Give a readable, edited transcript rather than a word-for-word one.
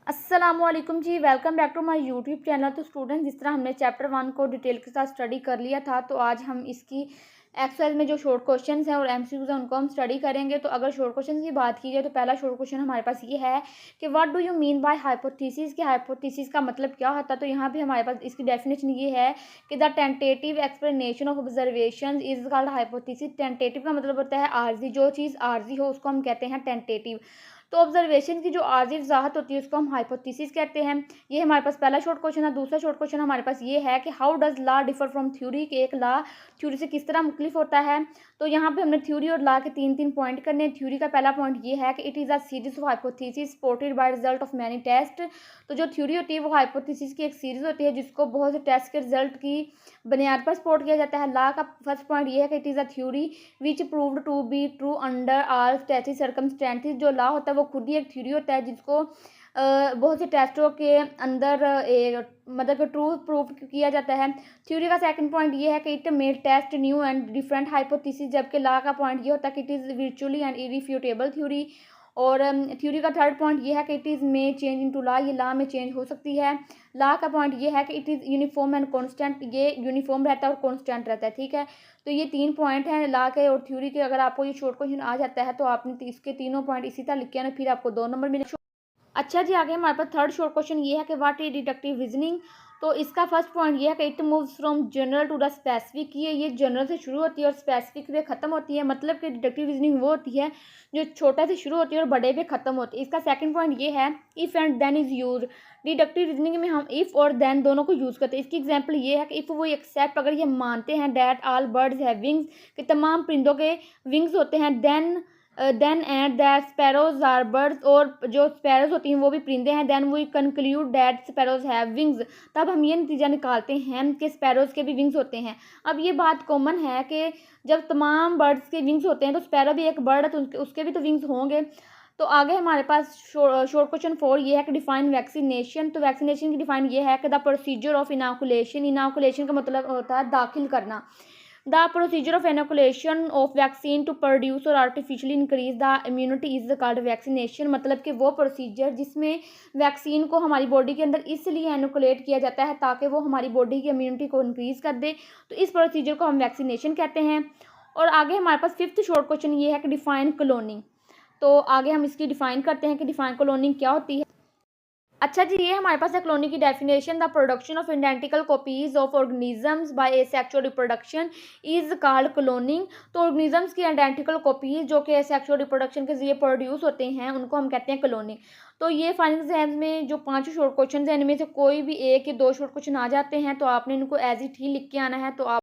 अस्सलामुअलैकुम जी, welcome back to my YouTube channel. तो स्टूडेंट, जिस तरह हमने चैप्टर 1 को डिटेल के साथ स्टडी कर लिया था, तो आज हम इसकी एक्सरसाइज में जो शॉर्ट क्वेश्चंस हैं और एमसीक्यूज हैं उनको हम स्टडी करेंगे। तो अगर शॉर्ट क्वेश्चन की बात की जाए तो पहला शॉर्ट क्वेश्चन हमारे पास ये है कि what do you mean by hypothesis, कि हाइपोथेसिस का मतलब क्या होता है। तो यहाँ पे हमारे पास इसकी डेफिनेशन ये है कि the tentative explanation of observation is called hypothesis. Tentative का मतलब होता है आर्जी, जो चीज़ आर्जी हो उसको हम कहते हैं टेंटेटिव। तो ऑब्जर्वेशन की जो आर्जी वजाहत होती है उसको हम हाइपोथेसिस कहते हैं। ये हमारे पास पहला शॉर्ट क्वेश्चन है। दूसरा शॉर्ट क्वेश्चन हमारे पास ये है कि how does law differ from theory, कि एक लॉ थ्योरी से किस तरह मुख्तलिफ होता है। तो यहाँ पे हमने थ्योरी और लॉ के तीन तीन पॉइंट करने हैं। थ्योरी का पहला पॉइंट ये है कि it is a series of hypothesis supported by result of many test. तो जो थ्योरी होती है वो हाइपोथेसिस की एक सीरीज होती है जिसको बहुत से टेस्ट के रिजल्ट की बुनियाद पर सपोर्ट किया जाता है। लॉ का फर्स्ट पॉइंट ये है कि it is a theory which proved to be true under all test circumstances. जो लॉ होता है वो खुद ही एक थ्योरी होता है जिसको बहुत से टेस्टों के अंदर मतलब ट्रू प्रूफ किया जाता है। थ्योरी का सेकंड पॉइंट ये है कि it may test new and different hypothesis, जबकि लॉ का पॉइंट ये होता है कि it is virtually and irrefutable theory. और थ्योरी का थर्ड पॉइंट ये है कि it is may change into law, ये लॉ में चेंज हो सकती है। लॉ का पॉइंट ये है कि it is uniform and constant, ये यूनिफॉर्म रहता है और कांस्टेंट रहता है। ठीक है, तो ये तीन पॉइंट हैं लॉ के और थ्योरी के। अगर आपको ये शॉर्ट क्वेश्चन आ जाता है तो आपने इसके तीनों पॉइंट इसी तरह लिखे हैं, फिर आपको 2 नंबर मिले। अच्छा जी, आगे हमारे पास थर्ड शॉर्ट क्वेश्चन ये है कि व्हाट इज डिडक्टिव रीजनिंग। तो इसका फर्स्ट पॉइंट ये है कि it moves from general to the specific. ये जनरल से शुरू होती है और स्पेसिफिक पे ख़त्म होती है। मतलब कि डिडक्टिव रीजनिंग वो होती है जो छोटा से शुरू होती है और बड़े पे ख़त्म होती है। इसका सेकंड पॉइंट ये है if and then is use. Deductive reasoning में हम इफ़ और देन दोनों को यूज़ करते हैं। इसकी एग्जांपल ये है कि इफ़ वो एक्सेप्ट, अगर ये मानते हैं that all birds have wings, कि तमाम परिंदों के विंग्स होते हैं। Then and that sparrows are birds, और जो स्पैरोज होती हैं वो भी परिंदे हैं। Then we conclude that sparrows have wings, तब हम ये नतीजा निकालते हैं कि स्पैरोज के भी विंग्स होते हैं। अब ये बात कॉमन है कि जब तमाम बर्ड्स के विंग्स होते हैं तो स्पैरो भी एक बर्ड है तो उसके भी तो विंग्स होंगे। तो आगे हमारे पास शॉर्ट क्वेश्चन 4 ये है कि डिफाइन वैक्सीनेशन। तो वैक्सीनेशन की डिफाइन ये है कि the procedure of inoculation. Inoculation का मतलब होता है दाखिल करना। The procedure of inoculation of vaccine to produce और artificially increase the immunity is called vaccination. मतलब कि वो प्रोसीजर जिसमें वैक्सीन को हमारी बॉडी के अंदर इसलिए इनोकुलेट किया जाता है ताकि वो हमारी बॉडी की इम्यूनिटी को इंक्रीज कर दे, तो इस प्रोसीजर को हम वैक्सीनेशन कहते हैं। और आगे हमारे पास फिफ्थ शॉर्ट क्वेश्चन ये है कि डिफाइन क्लोनिंग। तो आगे हम इसकी डिफाइन करते हैं कि डिफाइन क्लोनिंग क्या होती है। अच्छा जी, ये हमारे पास है क्लोनिंग की definition. The production of identical copies of organisms by asexual reproduction is called cloning. तो ऑर्गेनिजम्स की आइडेंटिकल कॉपीज जो कि एसेक्सुअल रिप्रोडक्शन के जरिए प्रोड्यूस होते हैं उनको हम कहते हैं क्लोनिंग। तो ये फाइनल एग्जाम्स में जो 5 शॉर्ट क्वेश्चन हैं इनमें से कोई भी एक या 2 शॉर्ट क्वेश्चन आ जाते हैं तो आपने इनको एज इट ही लिख के आना है। तो आप